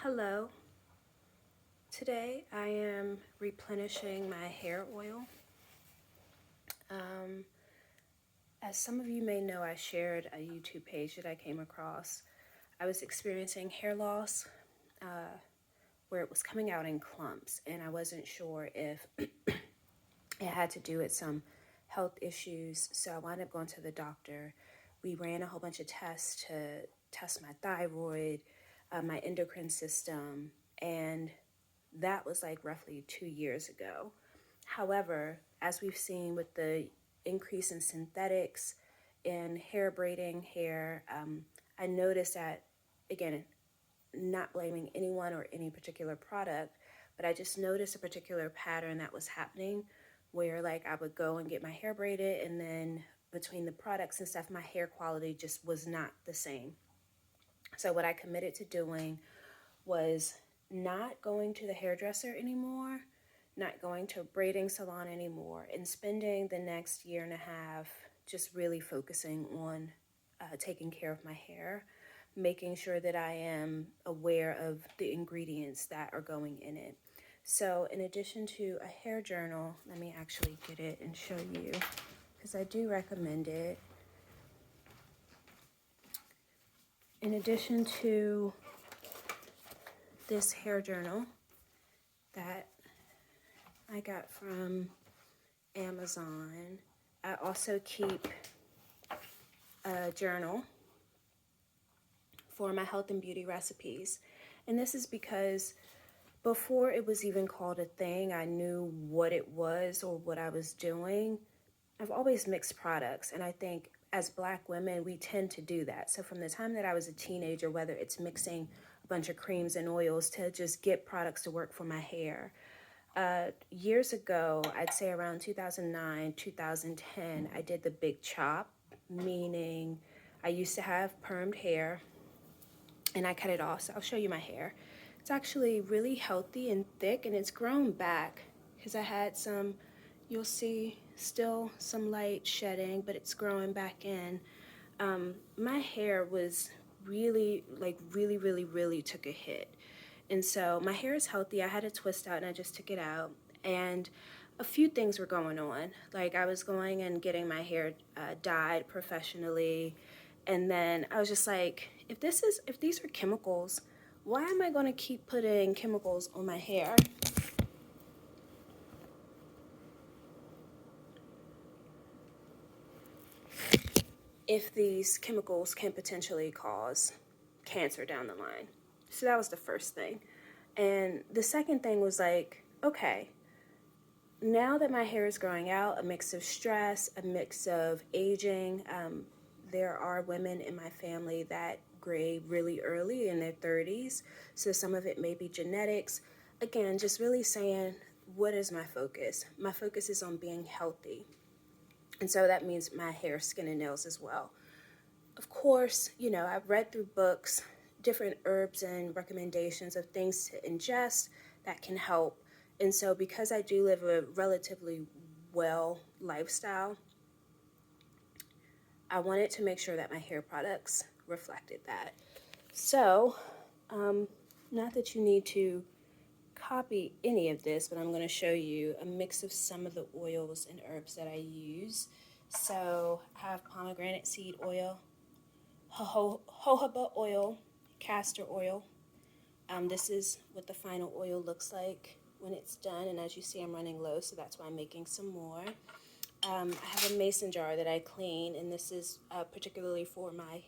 Hello. Today I am replenishing my hair oil. As some of you may know, I shared a YouTube page that I came across. I was experiencing hair loss where it was coming out in clumps, and I wasn't sure if it had to do with some health issues. So I wound up going to the doctor. We ran a whole bunch of tests to test my thyroid, my endocrine system, and that was like roughly 2 years ago. However, as we've seen with the increase in synthetics and hair braiding hair, I noticed that, again, not blaming anyone or any particular product, but I just noticed a particular pattern that was happening where like I would go and get my hair braided, and then between the products and stuff, my hair quality just was not the same. So what I committed to doing was not going to the hairdresser anymore, not going to a braiding salon anymore, and spending the next year and a half just really focusing on taking care of my hair, making sure that I am aware of the ingredients that are going in it. So in addition to a hair journal, let me actually get it and show you, because I do recommend it. In addition to this hair journal that I got from Amazon, I also keep a journal for my health and beauty recipes. And this is because before it was even called a thing, I knew what it was or what I was doing. I've always mixed products, and I think as Black women, we tend to do that. So from the time that I was a teenager, whether it's mixing a bunch of creams and oils to just get products to work for my hair, years ago, I'd say around 2009, 2010, I did the big chop, meaning I used to have permed hair and I cut it off. So I'll show you my hair. It's actually really healthy and thick, and it's grown back because I had some, you'll see still some light shedding, but it's growing back in. My hair was really took a hit. And so my hair is healthy. I had a twist out and I just took it out. And a few things were going on. Like I was going and getting my hair dyed professionally. And then I was just like, if these are chemicals, why am I going to keep putting chemicals on my hair? If these chemicals can potentially cause cancer down the line. So that was the first thing. And the second thing was like, okay, now that my hair is growing out, a mix of stress, a mix of aging, there are women in my family that gray really early in their 30s. So some of it may be genetics. Again, just really saying, what is my focus? My focus is on being healthy. And so that means my hair, skin, and nails as well. Of course, I've read through books, different herbs and recommendations of things to ingest that can help. And so because I do live a relatively well lifestyle, I wanted to make sure that my hair products reflected that. So, not that you need to copy any of this, but I'm going to show you a mix of some of the oils and herbs that I use. So I have pomegranate seed oil, jojoba oil, castor oil. This is what the final oil looks like when it's done, and as you see, I'm running low, so that's why I'm making some more. I have a mason jar that I clean, and this is particularly for my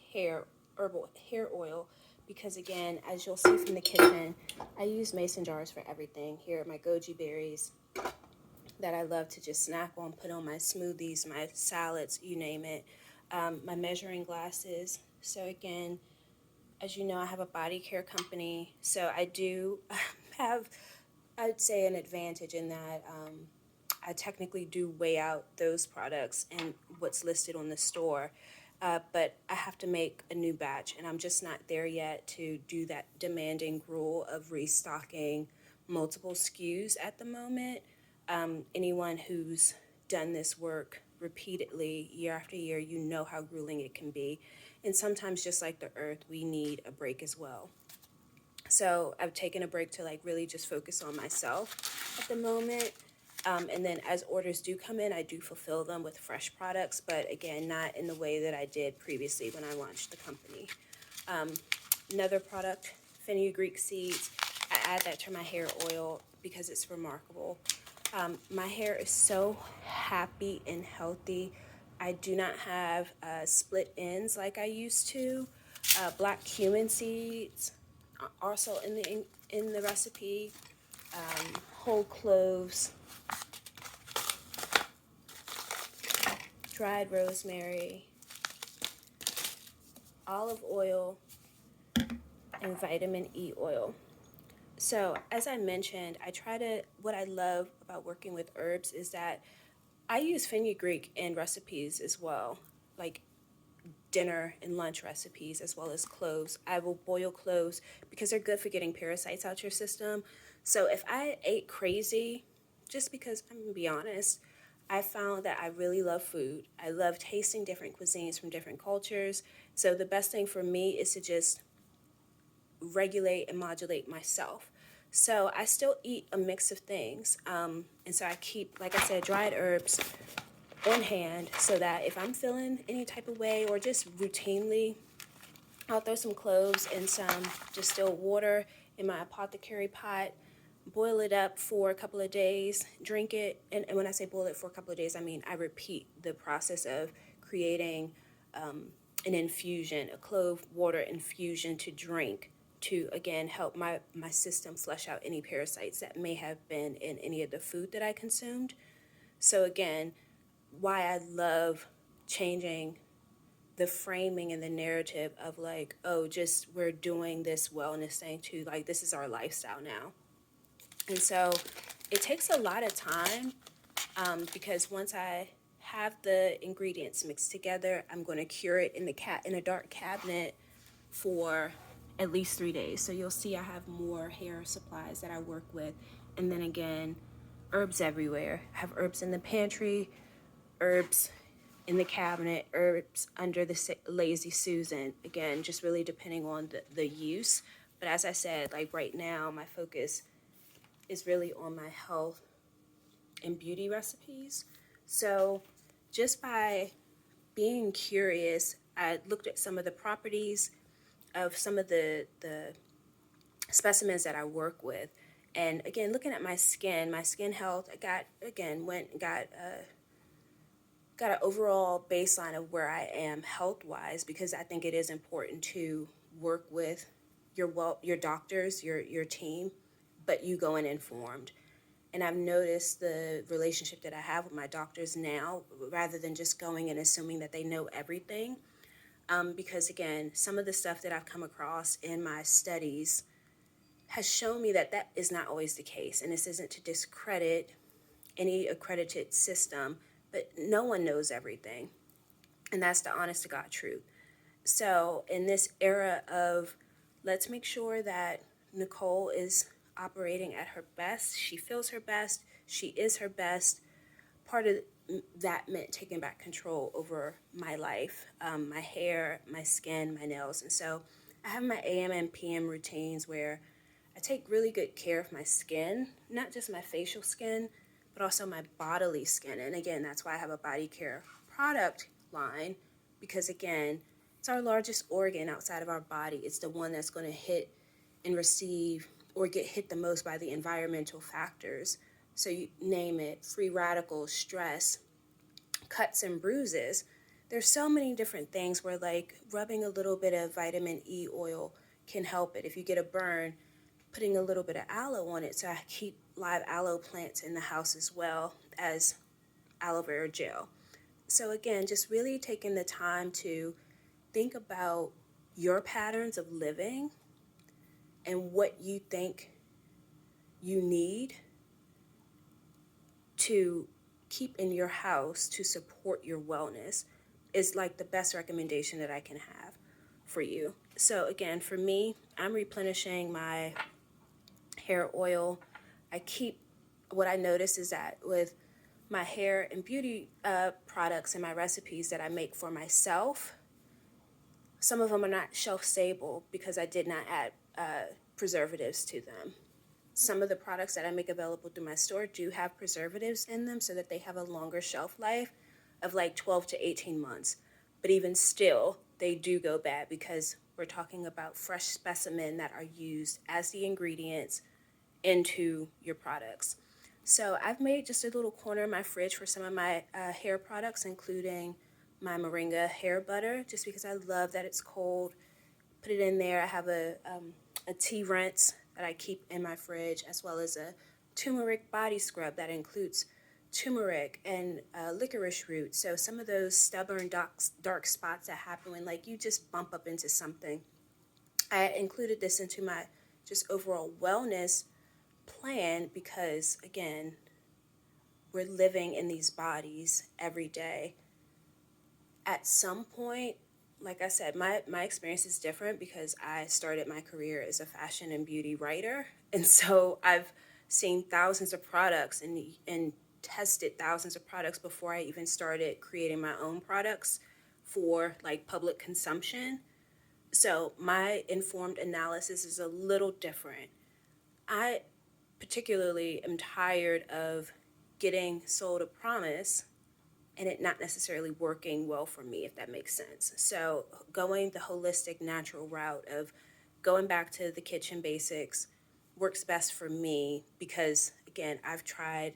herbal hair oil, because again, as you'll see from the kitchen, I use mason jars for everything. Here are my goji berries that I love to just snack on, put on my smoothies, my salads, you name it. My measuring glasses. So again, as you know, I have a body care company, so I do have, I'd say, an advantage in that I technically do weigh out those products and what's listed on the store. But I have to make a new batch, and I'm just not there yet to do that demanding rule of restocking multiple SKUs at the moment. Anyone who's done this work repeatedly, year after year, you know how grueling it can be. And sometimes, just like the earth, we need a break as well. So I've taken a break to like really just focus on myself at the moment. And then as orders do come in, I do fulfill them with fresh products, but again, not in the way that I did previously when I launched the company. Another product, fenugreek seeds. I add that to my hair oil because it's remarkable. My hair is so happy and healthy. I do not have split ends like I used to. Black cumin seeds, also in the recipe. Whole cloves, dried rosemary, olive oil, and vitamin E oil. So as I mentioned, what I love about working with herbs is that I use fenugreek in recipes as well, like dinner and lunch recipes, as well as cloves. I will boil cloves because they're good for getting parasites out your system. So if I ate crazy, just because I'm gonna be honest, I found that I really love food. I love tasting different cuisines from different cultures. So the best thing for me is to just regulate and modulate myself. So I still eat a mix of things. And so I keep, like I said, dried herbs on hand so that if I'm feeling any type of way or just routinely, I'll throw some cloves and some distilled water in my apothecary pot, boil it up for a couple of days, drink it. And when I say boil it for a couple of days, I mean I repeat the process of creating an infusion, a clove water infusion to drink to, again, help my system flush out any parasites that may have been in any of the food that I consumed. So again, why I love changing the framing and the narrative of like, oh, just we're doing this wellness thing to like, this is our lifestyle now. And so it takes a lot of time because once I have the ingredients mixed together, I'm going to cure it in a dark cabinet for at least 3 days. So you'll see I have more hair supplies that I work with. And then again, herbs everywhere. I have herbs in the pantry, herbs in the cabinet, herbs under the Lazy Susan. Again, just really depending on the use. But as I said, like right now, my focus is really on my health and beauty recipes. So just by being curious, I looked at some of the properties of some of the specimens that I work with. And again, looking at my skin health, went and got an overall baseline of where I am health-wise, because I think it is important to work with your doctors, your team, but you go in informed. And I've noticed the relationship that I have with my doctors now, rather than just going and assuming that they know everything. Because again, some of the stuff that I've come across in my studies has shown me that that is not always the case. And this isn't to discredit any accredited system, but no one knows everything. And that's the honest to God truth. So in this era of let's make sure that Nicole is operating at her best, she feels her best, she is her best, part of that meant taking back control over my life, my hair, my skin, my nails. And so I have my AM and PM routines where I take really good care of my skin, not just my facial skin, but also my bodily skin. And again, that's why I have a body care product line, because again, it's our largest organ outside of our body. It's the one that's going to hit and receive or get hit the most by the environmental factors. So you name it, free radicals, stress, cuts and bruises. There's so many different things where like rubbing a little bit of vitamin E oil can help it. If you get a burn, putting a little bit of aloe on it. So I keep live aloe plants in the house as well as aloe vera gel. So again, just really taking the time to think about your patterns of living and what you think you need to keep in your house to support your wellness is like the best recommendation that I can have for you. So again, for me, I'm replenishing my hair oil. What I notice is that with my hair and beauty products and my recipes that I make for myself, some of them are not shelf stable because I did not add preservatives to them. Some of the products that I make available through my store do have preservatives in them so that they have a longer shelf life of like 12 to 18 months. But even still, they do go bad because we're talking about fresh specimen that are used as the ingredients into your products. So I've made just a little corner in my fridge for some of my hair products, including my Moringa hair butter, just because I love that it's cold. Put it in there. I have a tea rinse that I keep in my fridge, as well as a turmeric body scrub that includes turmeric and licorice root. So some of those stubborn dark spots that happen when like you just bump up into something, I included this into my just overall wellness plan because, again, we're living in these bodies every day. At some point, like I said, my experience is different because I started my career as a fashion and beauty writer. And so I've seen thousands of products and tested thousands of products before I even started creating my own products for like public consumption. So my informed analysis is a little different. I particularly am tired of getting sold a promise and it not necessarily working well for me, if that makes sense. So going the holistic, natural route of going back to the kitchen basics works best for me because, again, I've tried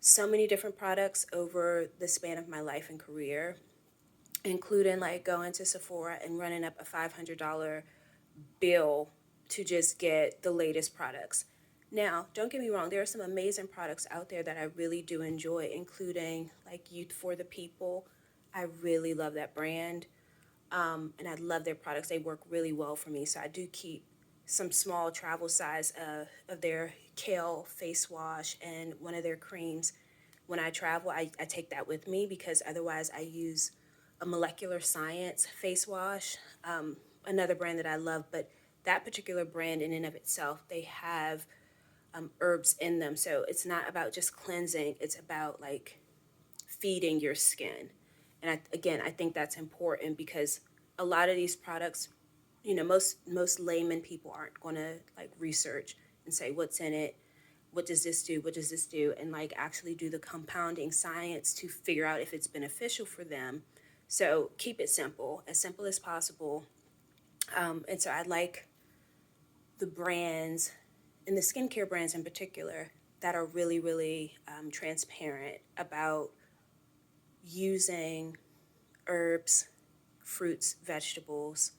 so many different products over the span of my life and career, including like going to Sephora and running up a $500 bill to just get the latest products. Now, don't get me wrong, there are some amazing products out there that I really do enjoy, including like Youth for the People. I really love that brand, and I love their products. They work really well for me, so I do keep some small travel size of their kale face wash and one of their creams. When I travel, I take that with me because otherwise I use a Molecular Science face wash, another brand that I love, but that particular brand in and of itself, they have herbs in them. So it's not about just cleansing, it's about like feeding your skin. And I think that's important because a lot of these products, you know, most layman people aren't going to like research and say what's in it, what does this do, what does this do, and like actually do the compounding science to figure out if it's beneficial for them. So keep it simple as possible. And so I like the brands and the skincare brands in particular that are really, really transparent about using herbs, fruits, vegetables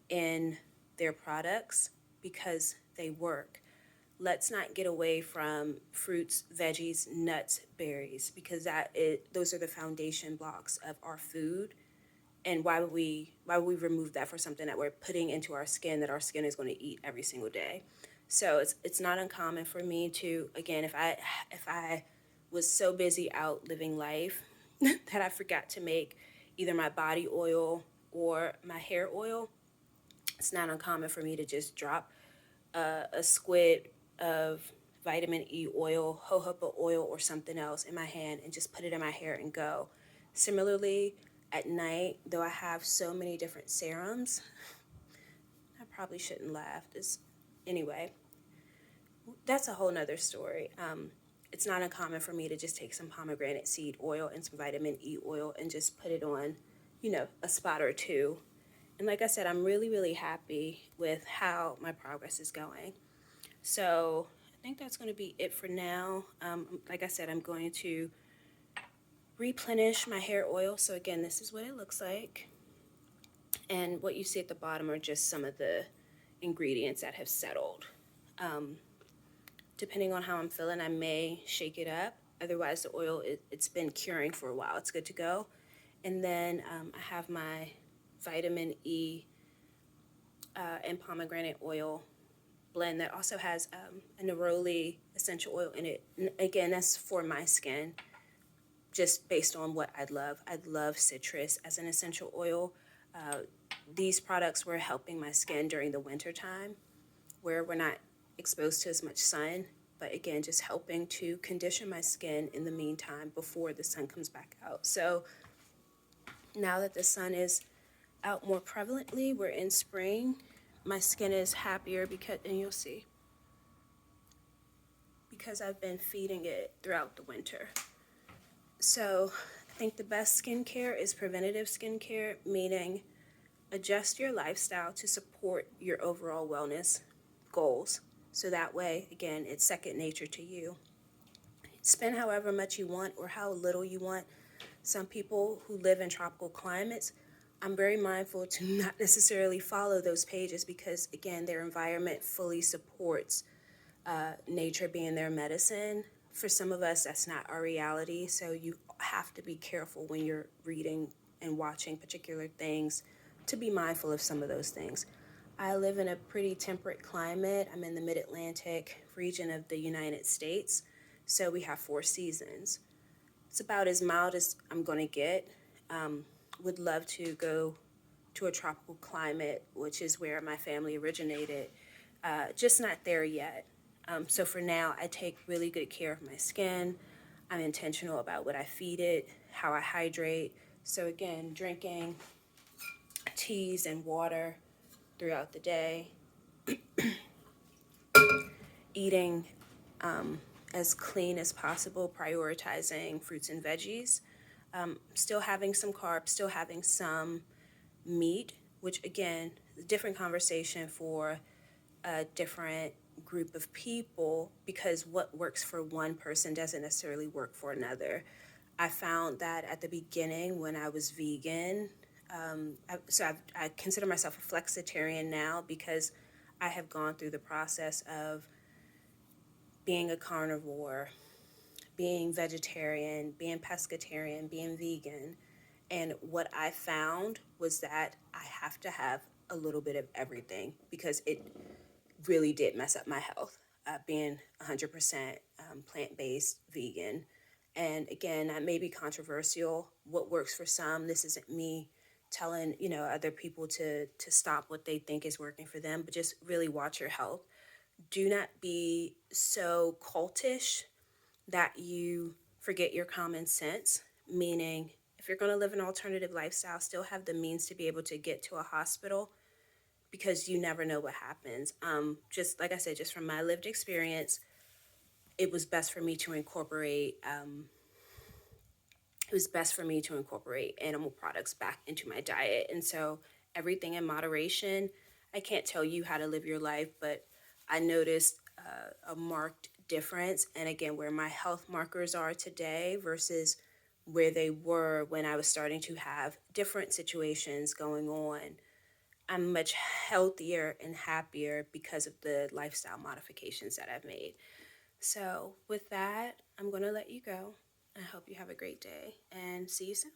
in their products because they work. Let's not get away from fruits, veggies, nuts, berries, because those are the foundation blocks of our food. And why would we remove that for something that we're putting into our skin that our skin is going to eat every single day? So it's not uncommon for me to, again, if I was so busy out living life that I forgot to make either my body oil or my hair oil, it's not uncommon for me to just drop a squid of vitamin E oil, jojoba oil, or something else in my hand and just put it in my hair and go. Similarly, at night, though I have so many different serums, I probably shouldn't laugh. Anyway, that's a whole nother story. It's not uncommon for me to just take some pomegranate seed oil and some vitamin E oil and just put it on, you know, a spot or two. And like I said, I'm really, really happy with how my progress is going. So I think that's going to be it for now. Like I said, I'm going to replenish my hair oil. So again, this is what it looks like. And what you see at the bottom are just some of the ingredients that have settled. Depending on how I'm feeling, I may shake it up. Otherwise, the oil, it's been curing for a while. It's good to go. And then I have my vitamin E and pomegranate oil blend that also has a neroli essential oil in it. And again, that's for my skin, just based on what I love. I love citrus as an essential oil. These products were helping my skin during the winter time where we're not exposed to as much sun, but again, just helping to condition my skin in the meantime before the sun comes back out. So now that the sun is out more prevalently, we're in spring, my skin is happier because, and you'll see, because I've been feeding it throughout the winter. So I think the best skincare is preventative skincare, meaning adjust your lifestyle to support your overall wellness goals. So that way, again, it's second nature to you. Spend however much you want or how little you want. Some people who live in tropical climates, I'm very mindful to not necessarily follow those pages because, again, their environment fully supports nature being their medicine. For some of us, that's not our reality. So you have to be careful when you're reading and watching particular things to be mindful of some of those things. I live in a pretty temperate climate. I'm in the mid-Atlantic region of the United States. So we have 4 seasons. It's about as mild as I'm going to get. Would love to go to a tropical climate, which is where my family originated. Just not there yet. So for now, I take really good care of my skin. I'm intentional about what I feed it, how I hydrate. So again, drinking teas and water throughout the day, eating as clean as possible, prioritizing fruits and veggies, still having some carbs, still having some meat, which again, a different conversation for a different group of people because what works for one person doesn't necessarily work for another. I found that at the beginning when I was vegan, I consider myself a flexitarian now because I have gone through the process of being a carnivore, being vegetarian, being pescatarian, being vegan. And what I found was that I have to have a little bit of everything because it really did mess up my health, being 100% plant-based vegan. And again, that may be controversial. What works for some, this isn't me telling, other people to stop what they think is working for them, but just really watch your health. Do not be so cultish that you forget your common sense, meaning if you're going to live an alternative lifestyle, still have the means to be able to get to a hospital because you never know what happens. Just like I said, just from my lived experience, it was best for me to incorporate animal products back into my diet. And so everything in moderation. I can't tell you how to live your life, but I noticed a marked difference. And again, where my health markers are today versus where they were when I was starting to have different situations going on. I'm much healthier and happier because of the lifestyle modifications that I've made. So with that, I'm going to let you go. I hope you have a great day and see you soon.